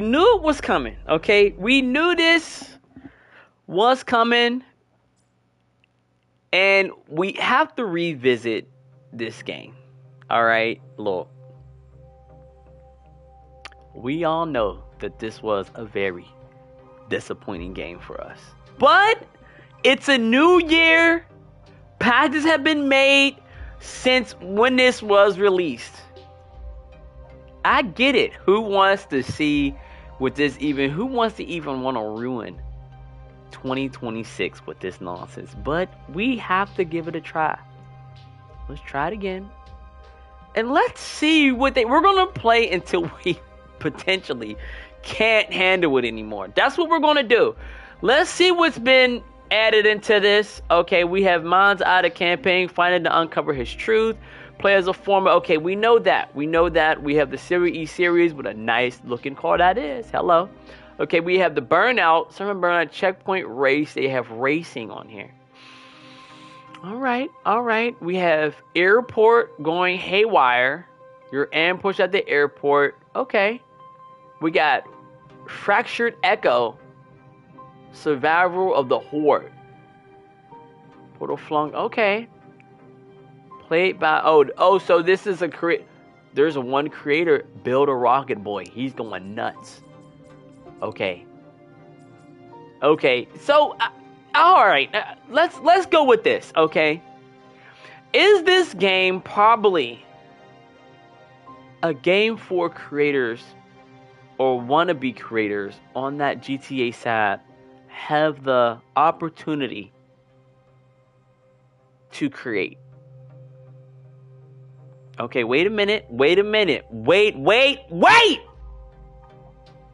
knew it was coming, okay? We knew this was coming, and we have to revisit this game. All right, look. We all know that this was a very disappointing game for us. But it's a new year. Patches have been made since when this was released. I get it. Who wants to see with this even? Who wants to even want to ruin 2026 with this nonsense? But we have to give it a try. Let's try it again. And let's see what we're going to play until we potentially can't handle it anymore. That's what we're going to do. Let's see what's been added into this. Okay, we have MindsEye the campaign, finding to uncover his truth. Play as a former. Okay, we know that. We know that. We have the Series E series with a nice looking car that is. Hello. Okay, we have the Burnout. Sermon Burnout Checkpoint Race. They have racing on here. All right. We have Airport going haywire. You're ambushed at the airport. Okay. We got Fractured Echo. Survival of the Horde. Portal Flung. Okay. Played by so this is there's a one creator, Build a Rocket Boy. He's going nuts. Okay. So all right, let's go with this, okay? Is this game probably a game for creators or wannabe creators on that GTA side have the opportunity to create? Okay, wait a minute. Wait!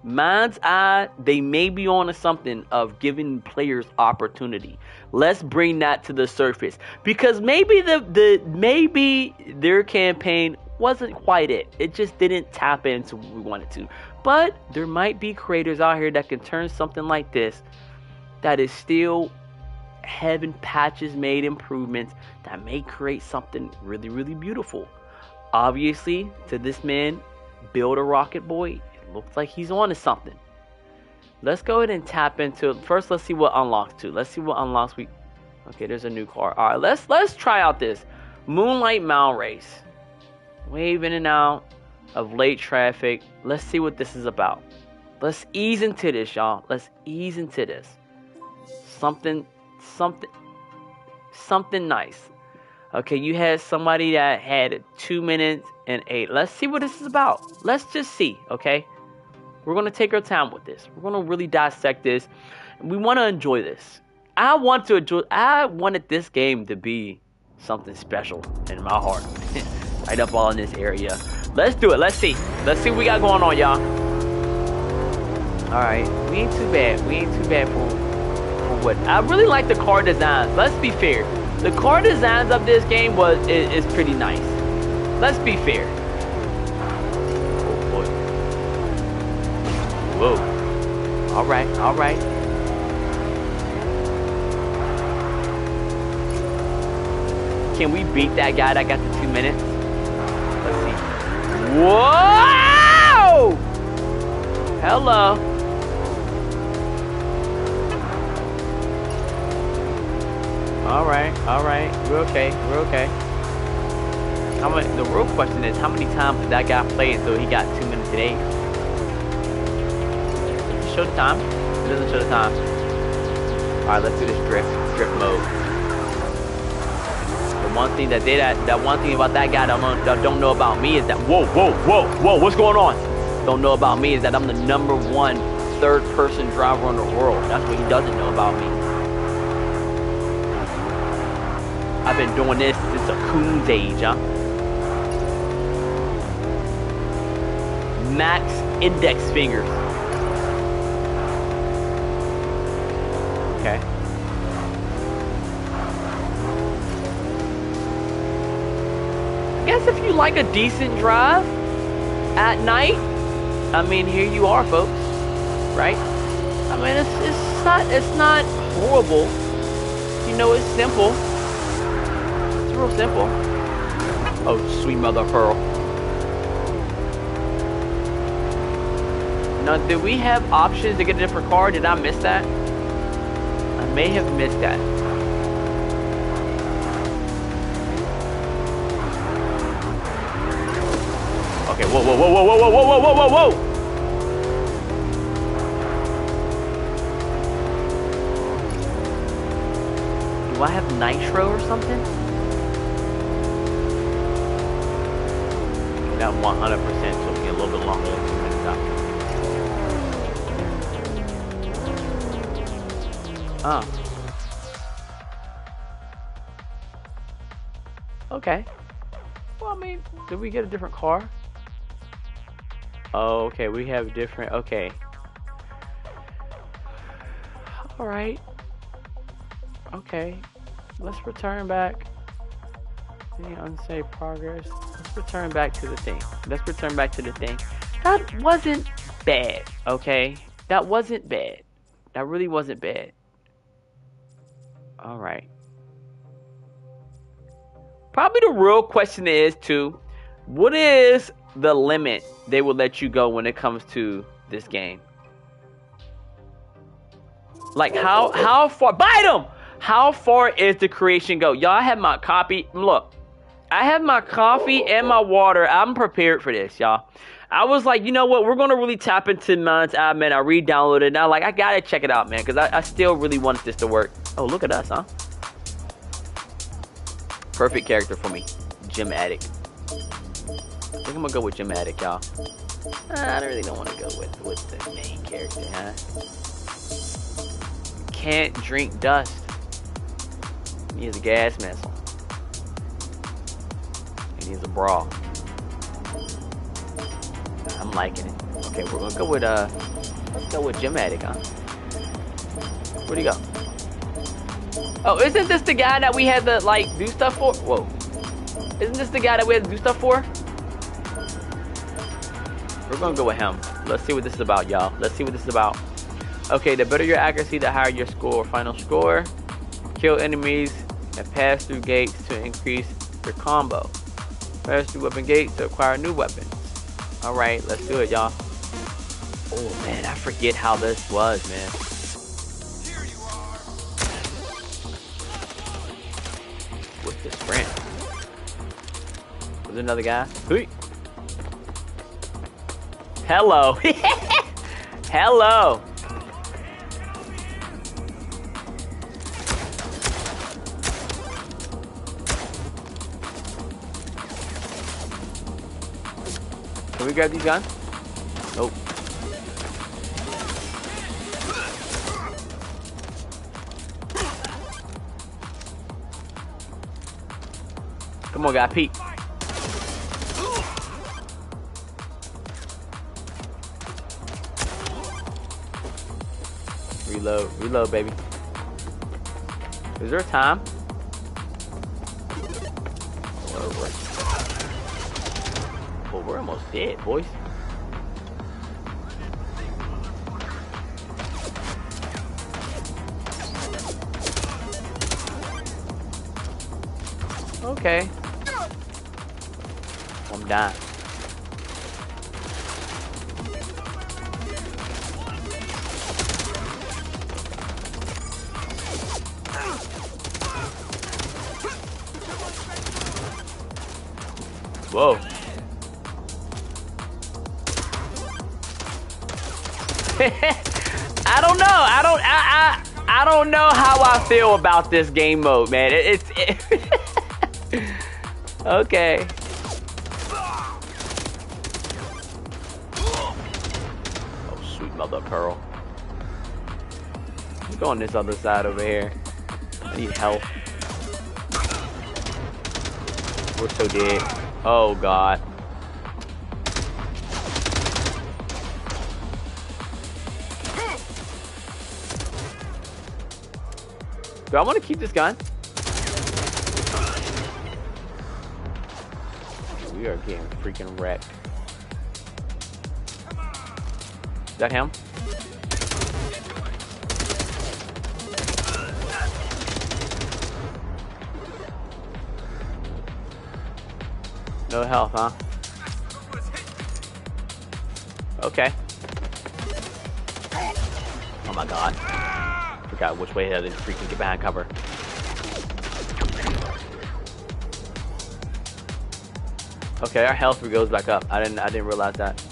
MindsEye, they may be on to something of giving players opportunity. Let's bring that to the surface, because maybe maybe their campaign wasn't quite it. It just didn't tap into what we wanted to. But there might be creators out here that can turn something like this, that is still having patches made, improvements that may create something really, really beautiful. Obviously, to this man, Build a Rocket Boy, it looks like he's on to something. Let's go ahead and tap into it. First, let's see what unlocks too. Let's see what unlocks we. Okay, there's a new car. All right, let's try out this Moonlight Mile Race. Wave in and out of late traffic. Let's see what this is about. Let's ease into this, y'all. Let's ease into this. Something nice. Okay, you had somebody that had 2 minutes and 8. Let's see what this is about. Let's just see, okay? We're going to take our time with this. We're going to really dissect this. We want to enjoy this. I wanted this game to be something special in my heart. Right up all in this area. Let's do it. Let's see. Let's see what we got going on, y'all. Alright, we ain't too bad. For what? I really like the car designs. Let's be fair. The car designs of this game is pretty nice. Let's be fair. Oh boy. Whoa. Alright. Can we beat that guy that got the 2 minutes? Let's see. Whoa! Hello. Alright. We're okay. The real question is, how many times did that guy play until he got 2 minutes today? Does it show the time? It doesn't show the time. Alright, let's do this drift mode. The one thing one thing about that guy that don't know about me is that whoa, what's going on? Don't know about me is that I'm the #1 third-person driver in the world. That's what he doesn't know about me. I've been doing this since a coon's age, huh? Max index fingers. Okay. I guess if you like a decent drive at night, I mean, here you are, folks. Right? I mean, it's not horrible. You know, it's simple. Real simple. Oh, sweet mother of pearl. Now, do we have options to get a different car? Did I miss that? I may have missed that. Okay, whoa, whoa, whoa, whoa, whoa, whoa, whoa, whoa, whoa, whoa! Do I have nitro or something? That 100% took me a little bit longer than 2 minutes out. Okay. Well, I mean, did we get a different car? Oh, okay, we have different, okay. Alright. Okay. Let's return back. Any unsaved progress? Let's return back to the thing. Let's return back to the thing. That wasn't bad, okay? That wasn't bad. That really wasn't bad. Alright. Probably the real question is, too, what is the limit they will let you go when it comes to this game? Like, how far? Bite him! How far is the creation go? Y'all, I have my copy. Look, I have my coffee and my water. I'm prepared for this, y'all. I was like, you know what? We're going to really tap into MindsEye, man. I re-downloaded it. Now, like, I got to check it out, man, because I still really want this to work. Oh, look at us, huh? Perfect character for me. Gym Addict. I think I'm going to go with Gym Addict, y'all. I really don't want to go with the main character, huh? Can't drink dust. He needs a gas missile. He needs a bra. I'm liking it. Okay, we're gonna go with let's go with Gym Addict, huh? Where'd he go? Oh, isn't this the guy that we had to like do stuff for? Whoa. Isn't this the guy that we had to do stuff for? We're gonna go with him. Let's see what this is about, y'all. Let's see what this is about. Okay, the better your accuracy, the higher your score. Final score. Kill enemies and pass through gates to increase your combo. Pass through weapon gates to acquire new weapons. Alright, let's do it, y'all. Oh man, I forget how this was, man. Here you are. What's the sprint? Was there another guy? Hey. Hello. Hello. Can we grab these guns? Nope. Come on, guy, Pete. Reload, reload, baby. Is there time? Oh, we're almost dead, boys. Okay. I'm dying. Whoa. I don't know. I don't know how I feel about this game mode, man. It's okay. Oh, sweet mother of pearl. Let's go on this other side over here. I need help. We're so dead. Oh God. Do I want to keep this gun? We are getting freaking wrecked. Is that him? No health, huh? Okay. Oh my god. Forgot which way I didn't freaking get behind cover. Okay, our health goes back up. I didn't realize that.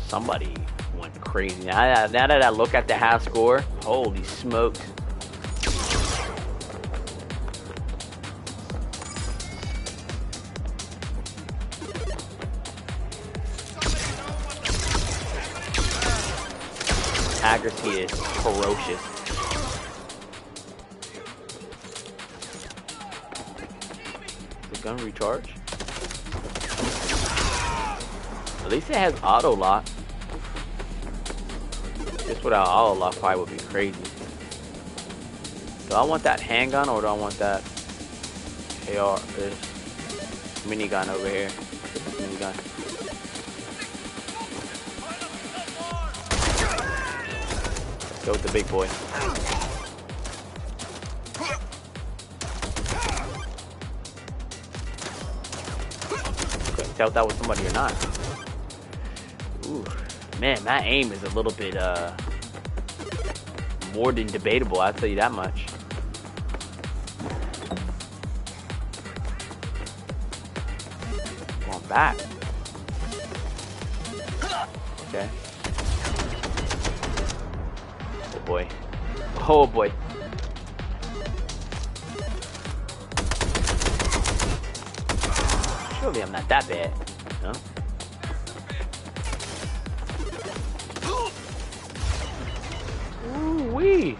Somebody went crazy. Now that I look at the half score, holy smokes. Accuracy is ferocious. The gun recharge? At least it has auto lock. Just without auto lock probably would be crazy. Do I want that handgun or do I want that AR? This minigun over here. Minigun. Let's go with the big boy. Couldn't tell if that was somebody or not. Ooh, man, my aim is a little bit more than debatable, I'll tell you that much. Going back. Okay. Oh boy. Oh boy. Surely I'm not that bad, no? Ooh wee.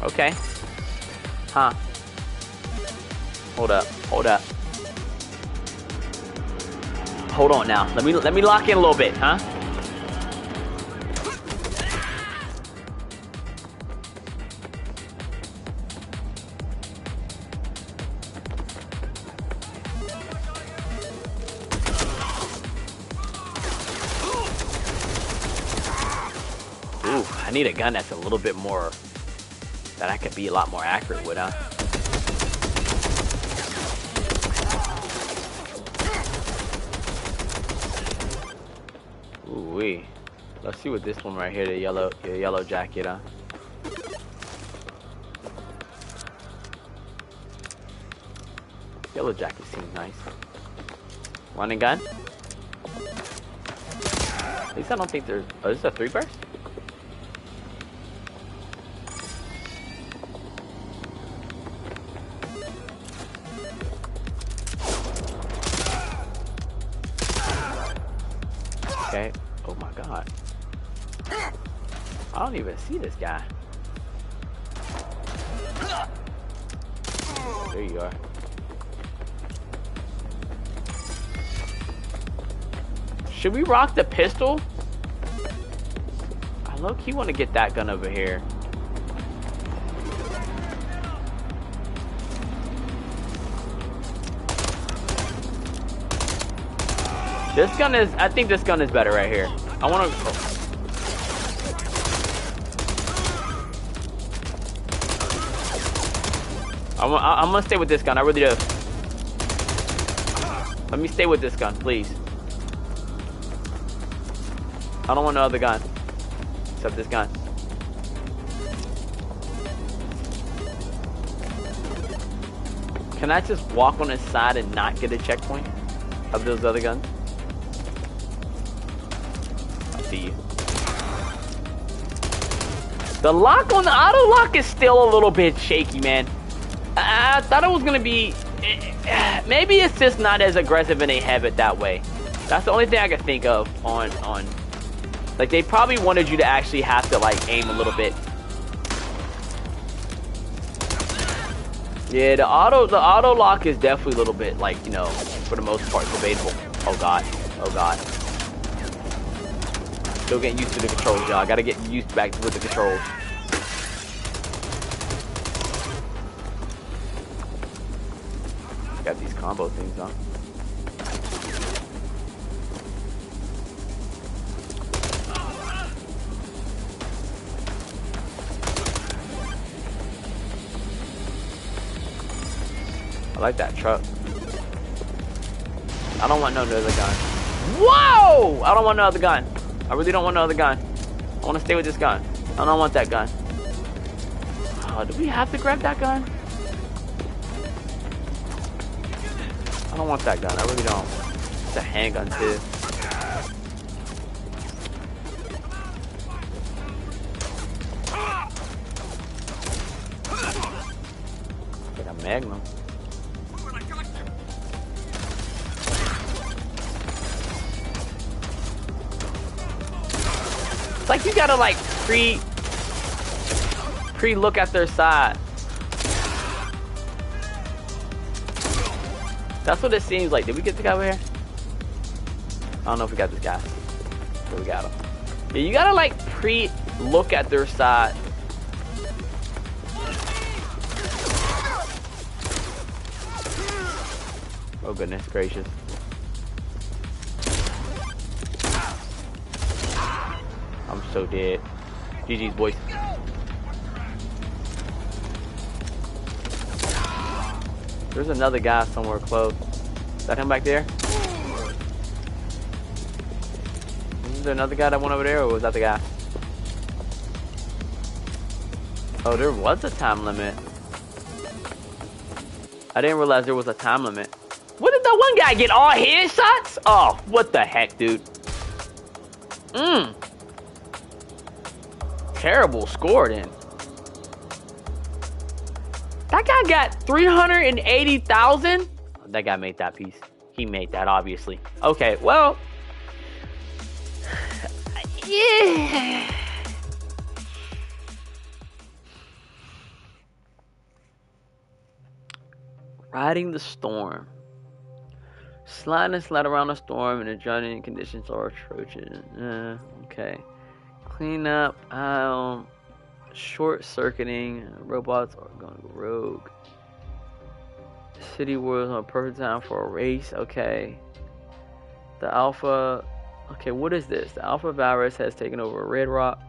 Okay. Huh. Hold up. Hold up. Hold on now. Let me lock in a little bit, huh? Ooh, I need a gun that's a little bit more, that I could be a lot more accurate with, huh? Ooh-wee. Let's see what this one right here, the yellow jacket, huh? Yellow jacket seems nice. Running gun? At least I don't think there's... Oh, is this a 3-burst? Okay. Oh my god. I don't even see this guy. There you are. Should we rock the pistol? I low-key want to get that gun over here. This gun is, I think this gun is better right here. I want to... Oh. I'm gonna stay with this gun, I really do. Let me stay with this gun, please. I don't want no other gun. Except this gun. Can I just walk on the side and not get a checkpoint of those other guns? I see you. The lock on the auto lock is still a little bit shaky, man. I thought it was gonna be... Maybe it's just not as aggressive and they have it that way. That's the only thing I could think of on... Like, they probably wanted you to actually have to, like, aim a little bit. Yeah, the auto lock is definitely a little bit, like, you know, for the most part, debatable. Oh, God. Oh, God. Still getting used to the controls, y'all. I gotta get used back with the controls. Got these combo things, huh? I like that truck. I don't want no other gun. Whoa! I don't want no other gun. I really don't want no other gun. I want to stay with this gun. I don't want that gun. Oh, do we have to grab that gun? I don't want that gun. I really don't. It's a handgun too. It's like a Magnum. It's like you gotta like pre-look at their side. That's what it seems like. Did we get the guy over here? I don't know if we got this guy. But we got him. Yeah, you gotta like pre-look at their side. Oh goodness gracious. I'm so dead. GG's boys. There's another guy somewhere close. Is that him back there? Is there another guy that went over there, or was that the guy? Oh, there was a time limit. I didn't realize there was a time limit. What did that one guy get? All headshots? Oh, what the heck, dude? Terrible score then. That guy got 380,000. That guy made that piece. He made that, obviously. Okay, well. Yeah. Riding the storm. Slide and slide around the storm and the journey conditions are atrocious. Okay. Clean up aisle. Short circuiting. Robots are going to go rogue. City Wars on a perfect time for a race. Okay. The Alpha. Okay, what is this? The Alpha virus has taken over Red Rock.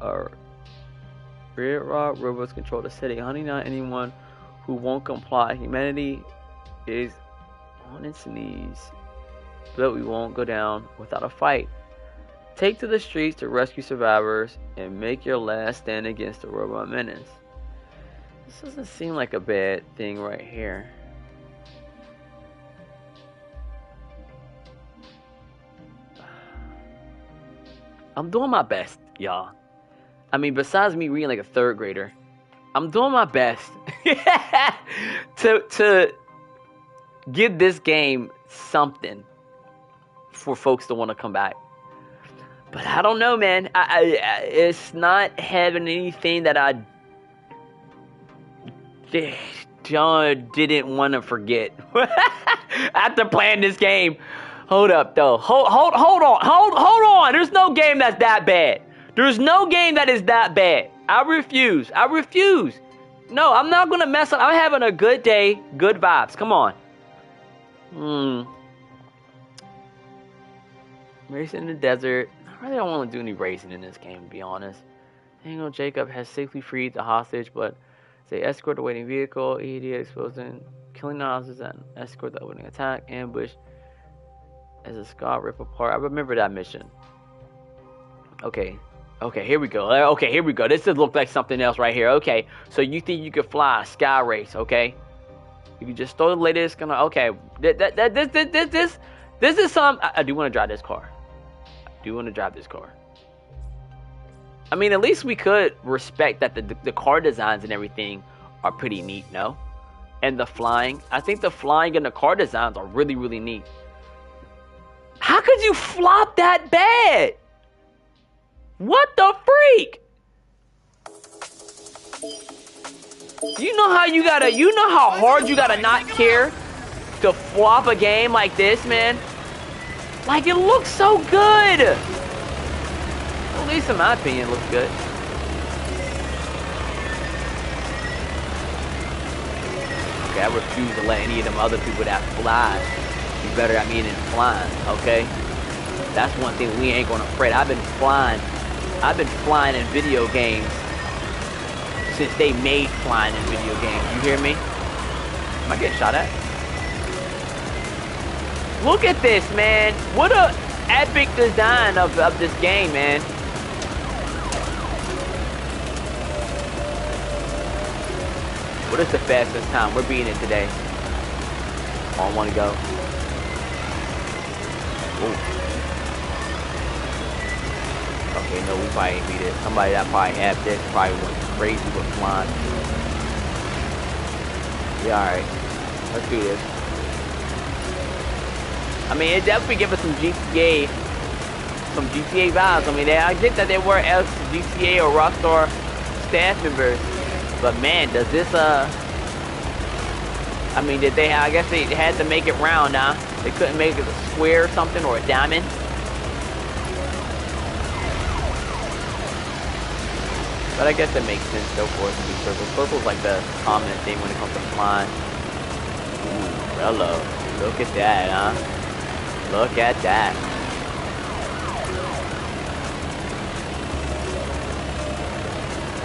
Red Rock robots control the city. Hunting down anyone who won't comply. Humanity is on its knees, but we won't go down without a fight. Take to the streets to rescue survivors and make your last stand against the robot menace. This doesn't seem like a bad thing right here. I'm doing my best, y'all. I mean, besides me reading like a third grader, I'm doing my best to give this game something for folks to want to come back. But I don't know, man. It's not having anything that I didn't want to forget after playing this game. Hold up, though. Hold on. There's no game that's that bad. There's no game that is that bad. I refuse. No, I'm not gonna mess up. I'm having a good day, good vibes. Come on. Racing in the desert. I really don't want to do any racing in this game, to be honest. Daniel Jacob has safely freed the hostage, but they escort the waiting vehicle, ED exposing, killing the hostage, and escort the opening attack, ambush as a scar rip apart. I remember that mission. Okay, here we go. This does look like something else right here. Okay, so you think you could fly a sky race? Okay, you can just throw the latest. Okay, this is some. I do want to drive this car. I mean, at least we could respect that the car designs and everything are pretty neat, no? And the flying. I think the flying and the car designs are really, really neat. How could you flop that bad? What the freak? You know how hard you gotta not care to flop a game like this, man? Like, it looks so good. At least in my opinion, it looks good. Okay, I refuse to let any of them other people that fly be better at me than flying, okay? That's one thing we ain't gonna fret. I've been flying in video games since they made flying in video games. You hear me? Am I getting shot at? Look at this, man. What a epic design of this game, man. What is the fastest time? We're beating it today. On one go. Ooh. Okay, no, we probably ain't beat it. Somebody that probably had this probably went crazy with flying. Yeah, alright. Let's do this. I mean, it definitely gives us some GTA vibes. I mean, I get that they were GTA or Rockstar staff members, but man, does this I mean, did they? I guess they had to make it round, huh? They couldn't make it a square or something or a diamond. But I guess it makes sense though for it to be circles. Circles like the common thing when it comes to flying. Ooh, hello. Look at that, huh? Look at that.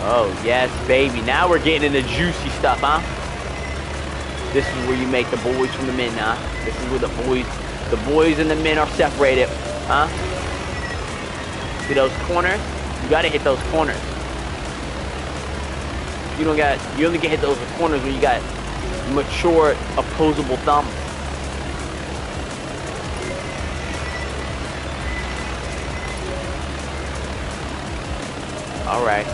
Oh, yes, baby. Now we're getting into juicy stuff, huh? This is where you make the boys from the men, huh? This is where the boys and the men are separated, huh? See those corners? You gotta hit those corners. You only can hit those corners when you got mature, opposable thumbs. Alright.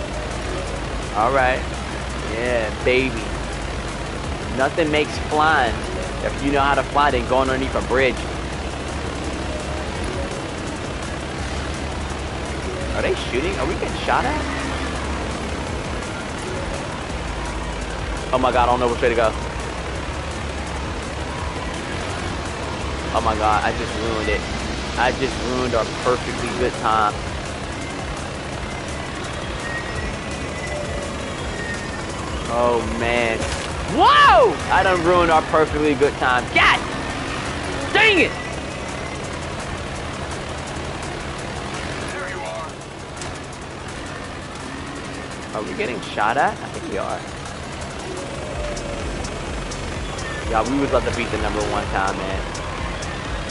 Alright. Yeah, baby. Nothing makes flying if you know how to fly than going underneath a bridge. Are they shooting? Are we getting shot at? Oh my god, I don't know which way to go. Oh my god, I just ruined it. I just ruined our perfectly good time. Oh man. Whoa! I done ruined our perfectly good time. God! Dang it! There you are. Are we getting shot at? I think we are. Yeah, we was about to beat the number one time, man.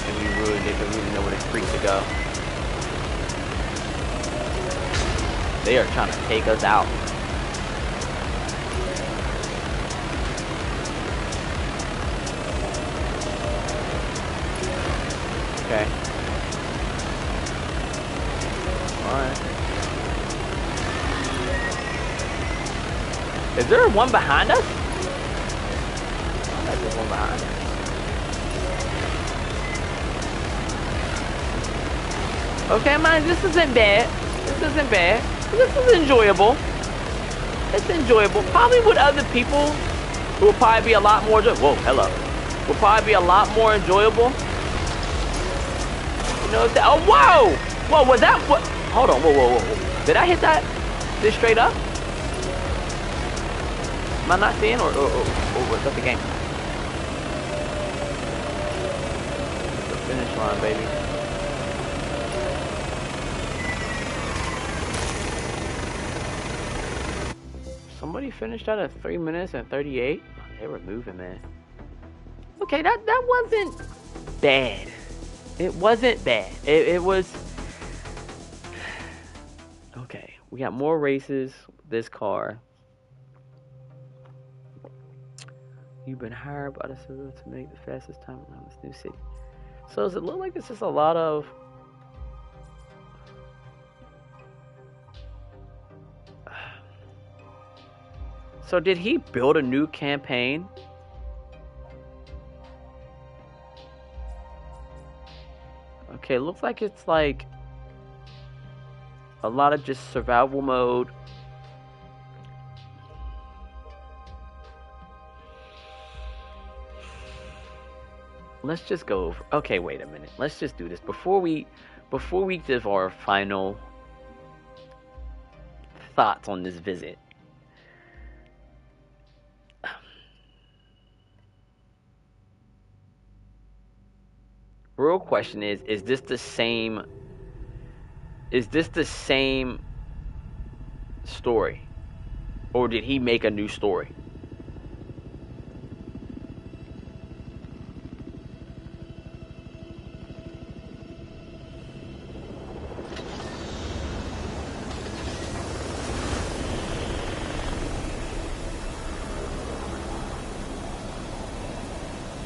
And we ruined it because we didn't know where the creek to go. They are trying to take us out. Okay. Alright. Is there one behind us? There's one behind us. Okay, man, this isn't bad. This isn't bad. This is enjoyable. It's enjoyable. Probably with other people who will probably be a lot more whoa, hello. Will probably be a lot more enjoyable. You know, oh, whoa! Whoa, was that what? Hold on, whoa. Did I hit that? This straight up? Am I not seeing or was that the game? The finish line, baby. Somebody finished that at 3 minutes and 38. They were moving, man. Okay, that wasn't bad. It wasn't bad. It was okay. We got more races with this car. You've been hired by the city to make the fastest time around this new city. So does it look like it's just a lot of So did he build a new campaign? Okay, it looks like it's like a lot of just survival mode. Let's just go over. Okay, wait a minute. Let's just do this before we give our final thoughts on this visit. Real question is this the same story? Or did he make a new story?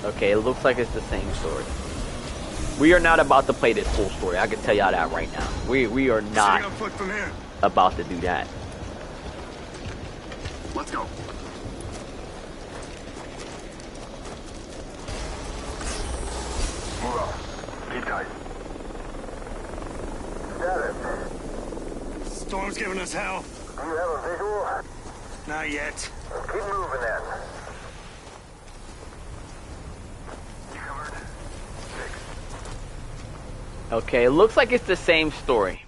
Okay, it looks like it's the same story. We are not about to play this full story. I can tell y'all that right now. We are not Stay on foot from here. about to do that. Let's go. Move up. Keep tight. Status. Storm's giving us hell. Do you have a visual? Not yet. Keep moving then. You covered? 6. Okay, it looks like it's the same story.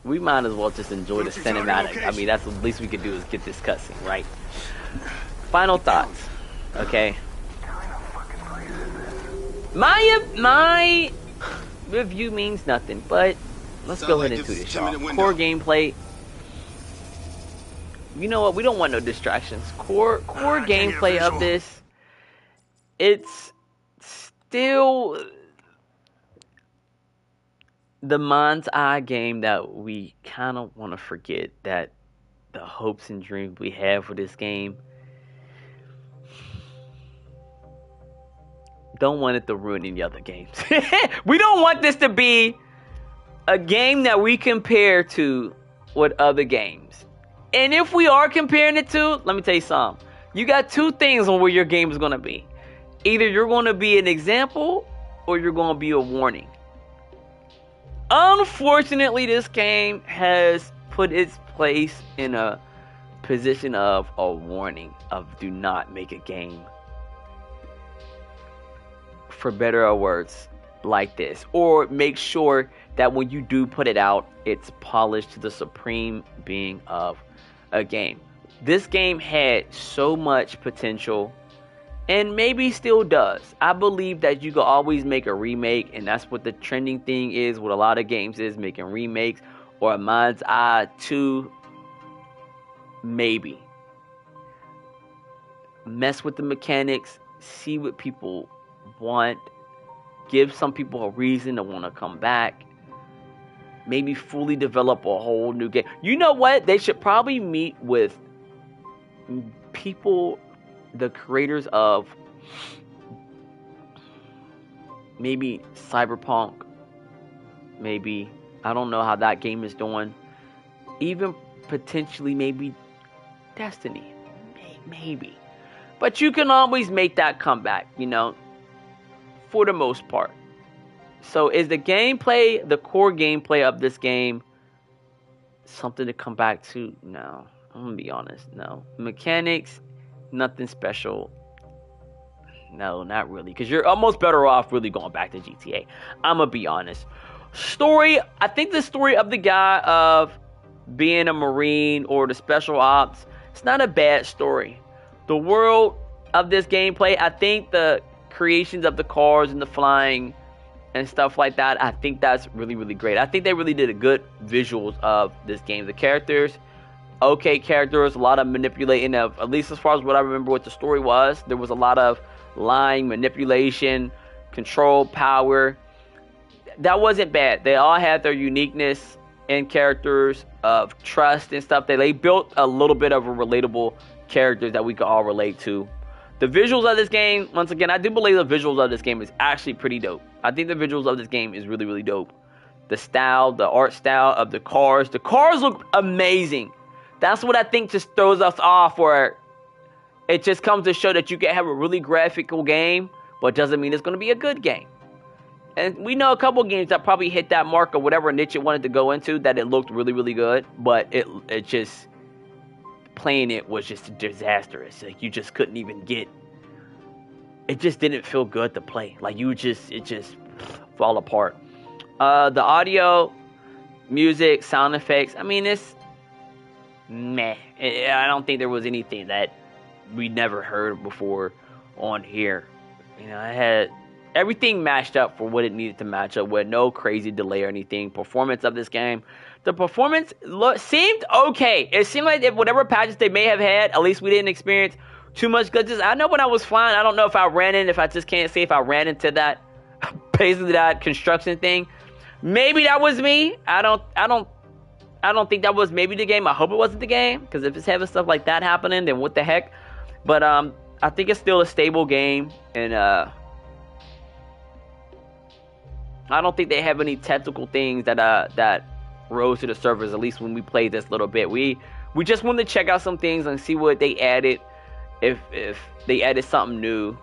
We might as well just enjoy the What's your target cinematic. I location? mean, that's the least we could do is get this cutscene, right? Final thoughts. Okay. What kind of fucking place is this? My review means nothing, but let's go ahead and do this, y'all. Core gameplay. You know what? We don't want no distractions. Core I can't gameplay get of visual. this. It's still the MindsEye game that we kind of want to forget, that the hopes and dreams we have for this game. Don't want it to ruin any other games. We don't want this to be a game that we compare to with other games. And if we are comparing it to, let me tell you something. You got two things on where your game is going to be. Either you're going to be an example or you're going to be a warning. Unfortunately, this game has put its place in a position of a warning of do not make a game, for better or worse, like this. Or make sure that when you do put it out, it's polished to the supreme being of a game. This game had so much potential, and maybe still does. I believe that you can always make a remake, and that's what the trending thing is with a lot of games, is making remakes, or a MindsEye 2, maybe. Mess with the mechanics, see what people want, give some people a reason to want to come back, maybe fully develop a whole new game. You know what? They should probably meet with people, the creators of maybe Cyberpunk, maybe, I don't know how that game is doing, even potentially maybe Destiny, maybe. But you can always make that comeback, you know, for the most part. So is the gameplay, the core gameplay of this game, something to come back to? No, I'm gonna be honest, no. Mechanics, nothing special. No, not really, because you're almost better off really going back to GTA. I'm gonna be honest. Story, I think the story of the guy of being a Marine or the special ops, it's not a bad story. The world of this gameplay, I think the creations of the cars and the flying and stuff like that, I think that's really, really great. I think they really did a good visuals of this game. The characters, okay characters, a lot of manipulating of, at least as far as what I remember what the story was, there was a lot of lying, manipulation, control, power. That wasn't bad. They all had their uniqueness and characters of trust and stuff. They built a little bit of a relatable characters that we could all relate to. The visuals of this game, once again, I do believe the visuals of this game is actually pretty dope. I think the visuals of this game is really, really dope. The style, the art style of the cars look amazing. That's what I think just throws us off, where it just comes to show that you can have a really graphical game, but doesn't mean it's going to be a good game. And we know a couple games that probably hit that mark of whatever niche it wanted to go into, that it looked really, really good, but it just, playing it was just disastrous. Like, you just couldn't even get, it just didn't feel good to play. Like, it just fall apart. The audio, music, sound effects, I mean, it's meh. I don't think there was anything that we never heard before on here. You know, I had everything matched up for what it needed to match up with. No crazy delay or anything. Performance of this game, the performance seemed okay. It seemed like whatever patches they may have had, at least we didn't experience too much glitches. I know when I was flying, I don't know if I ran into that, basically that construction thing. Maybe that was me. I don't I don't think that was maybe the game. I hope it wasn't the game, because if it's having stuff like that happening, then what the heck? But I think it's still a stable game, and I don't think they have any technical things that rose to the surface. At least when we played this little bit, we just wanted to check out some things and see what they added, if they added something new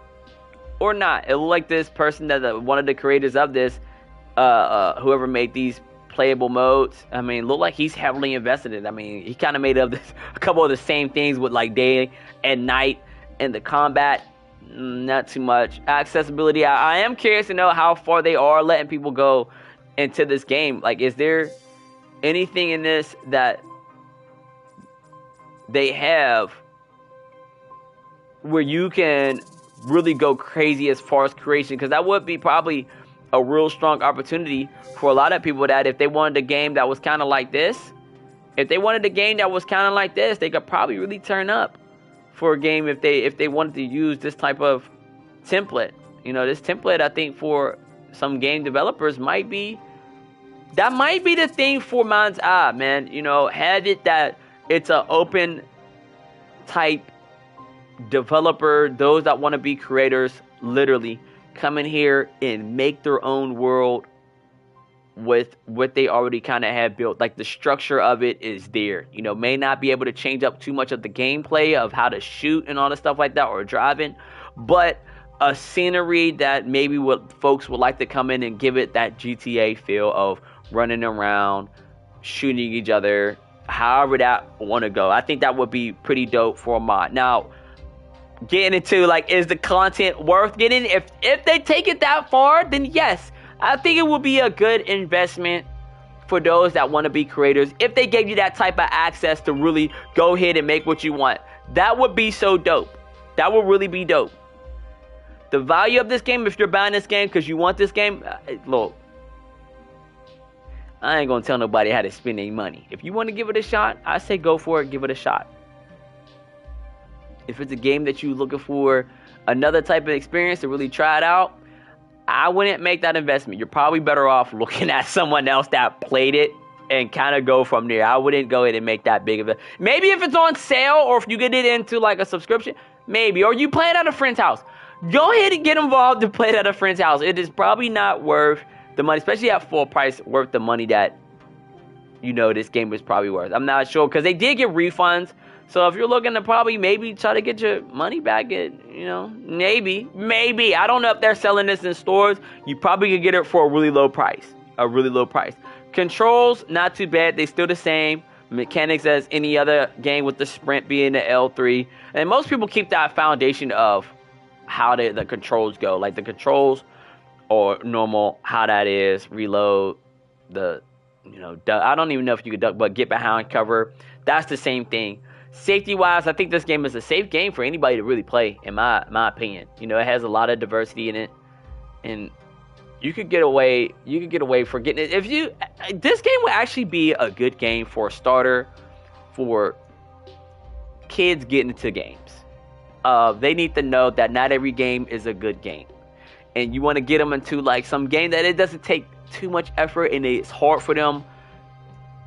or not. It looked like this person that one of the creators of this, whoever made these playable modes, I mean, looked like he's heavily invested in it. I mean, he kind of made up a couple of the same things with like day and night, and the combat, not too much. Accessibility, I am curious to know how far they are letting people go into this game. Like, is there anything in this that they have where you can really go crazy as far as creation? Because that would be probably a real strong opportunity for a lot of people, that if they wanted a game that was kind of like this, they could probably really turn up for a game if they wanted to use this type of template. You know, this template, I think for some game developers might be the thing for MindsEye, man. You know, have it that it's an open type developer, those that want to be creators literally come in here and make their own world with what they already kind of have built. Like, the structure of it is there. You know, may not be able to change up too much of the gameplay of how to shoot and all the stuff like that, or driving, but a scenery that maybe what folks would like to come in and give it that GTA feel of running around, shooting each other, however that want to go. I think that would be pretty dope for a mod. Now, getting into like, is the content worth getting? If they take it that far, then yes, I think it would be a good investment for those that want to be creators. If they gave you that type of access to really go ahead and make what you want, that would be so dope. That would really be dope. The value of this game, if you're buying this game because you want this game, look, I ain't gonna tell nobody how to spend any money. If you want to give it a shot, I say go for it, give it a shot. If it's a game that you're looking for another type of experience to really try it out, I wouldn't make that investment. You're probably better off looking at someone else that played it and kind of go from there. I wouldn't go ahead and make that big of a... Maybe if it's on sale, or if you get it into like a subscription, maybe. Or you play it at a friend's house. Go ahead and get involved and play it at a friend's house. It is probably not worth the money, especially at full price, worth the money that, you know, this game is probably worth. I'm not sure, because they did get refunds. So if you're looking to probably maybe try to get your money back, you know, maybe. I don't know if they're selling this in stores. You probably could get it for a really low price. Controls, not too bad. They still the same mechanics as any other game, with the sprint being the L3. And most people keep that foundation of how the controls go. Like, the controls or normal, how that is, reload, I don't even know if you could duck, but get behind cover. That's the same thing. Safety wise, I think this game is a safe game for anybody to really play, in my opinion. You know, it has a lot of diversity in it, and you could get away for getting it. This game would actually be a good game for a starter for kids getting into games. They need to know that not every game is a good game, and you want to get them into like some game that it doesn't take too much effort, and it's hard for them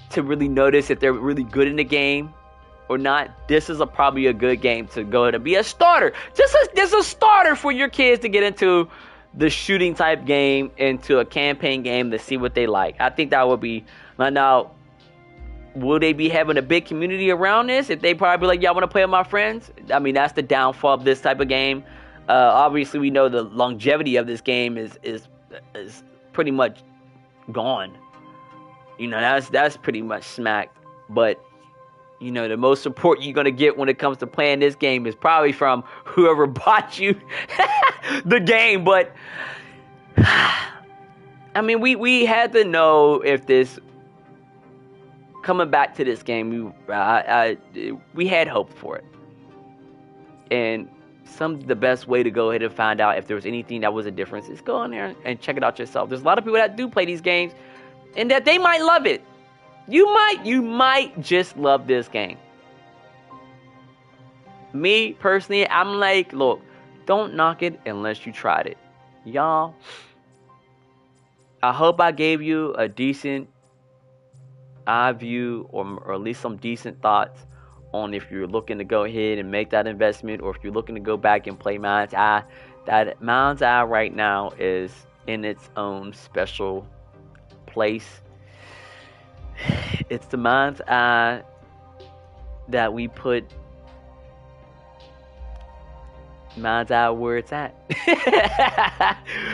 to really notice if they're really good in the game or not. This is probably a good game to go to be a starter. Just a starter for your kids to get into the shooting type game, into a campaign game, to see what they like. I think that would be... Now, will they be having a big community around this? If they probably be like, y'all want to play with my friends? I mean, that's the downfall of this type of game. Obviously, we know the longevity of this game is pretty much gone. You know, that's pretty much smacked. But you know, the most support you're going to get when it comes to playing this game is probably from whoever bought you the game. But, I mean, we had to know if this, coming back to this game, we had hope for it. And the best way to go ahead and find out if there was anything that was a difference is go in there and check it out yourself. There's a lot of people that do play these games, and that they might love it. You might just love this game. Me, personally, I'm like, look, don't knock it unless you tried it. Y'all, I hope I gave you a decent eye view, or at least some decent thoughts on if you're looking to go ahead and make that investment, or if you're looking to go back and play MindsEye. That MindsEye right now is in its own special place. It's the MindsEye that we put MindsEye where it's at.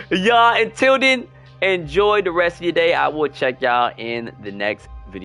Y'all, until then, enjoy the rest of your day. I will check y'all in the next